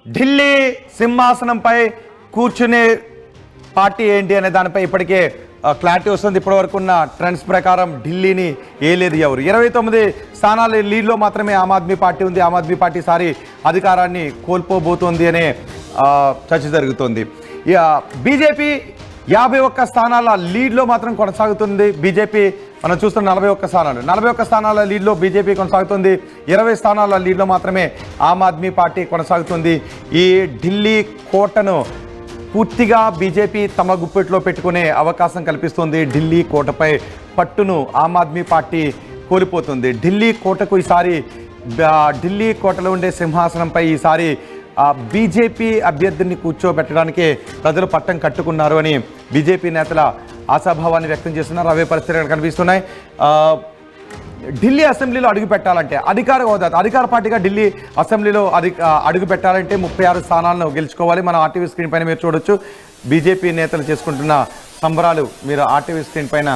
ఢిల్లీ సింహాసనంపై కూర్చునే పార్టీ ఏంటి అనే దానిపై ఇప్పటికే క్లారిటీ వస్తుంది. ఇప్పటివరకు ఉన్న ట్రెండ్స్ ప్రకారం ఢిల్లీని ఏలేదు ఎవరు. 29 స్థానాల లీడ్లో మాత్రమే ఆమ్ ఆద్మీ పార్టీ ఉంది. ఆమ్ ఆద్మీ పార్టీ సారి అధికారాన్ని కోల్పోబోతోంది అనే చర్చ జరుగుతుంది. బీజేపీ 51 స్థానాల లీడ్లో మాత్రం కొనసాగుతుంది. బీజేపీ మనం చూస్తున్న 41 స్థానాల లీడ్లో బీజేపీ కొనసాగుతుంది. 20 స్థానాల లీడ్లో మాత్రమే ఆమ్ ఆద్మీ పార్టీ కొనసాగుతుంది. ఈ ఢిల్లీ కోటను పూర్తిగా బీజేపీ తమ గుప్పెట్లో పెట్టుకునే అవకాశం కల్పిస్తుంది. ఢిల్లీ కోటపై పట్టును ఆమ్ ఆద్మీ పార్టీ కోల్పోతుంది. ఢిల్లీ కోటకు ఈసారి ఢిల్లీ కోటలో ఉండే సింహాసనంపై ఈసారి బీజేపీ అభ్యర్థిని కూర్చోబెట్టడానికే ప్రజలు పట్టం కట్టుకున్నారు అని బీజేపీ నేతల ఆశాభావాన్ని వ్యక్తం చేస్తున్నారు. అవే పరిస్థితులు కనిపిస్తున్నాయి. ఢిల్లీ అసెంబ్లీలో అడుగు పెట్టాలంటే అధికార పార్టీగా ఢిల్లీ అసెంబ్లీలో అడుగు పెట్టాలంటే 36 స్థానాలను గెలుచుకోవాలి. మన ఆర్టీవీ స్క్రీన్ పైన మీరు చూడొచ్చు. బీజేపీ నేతలు చేసుకుంటున్న సంబరాలు మీరు ఆర్టీవీ స్క్రీన్ పైన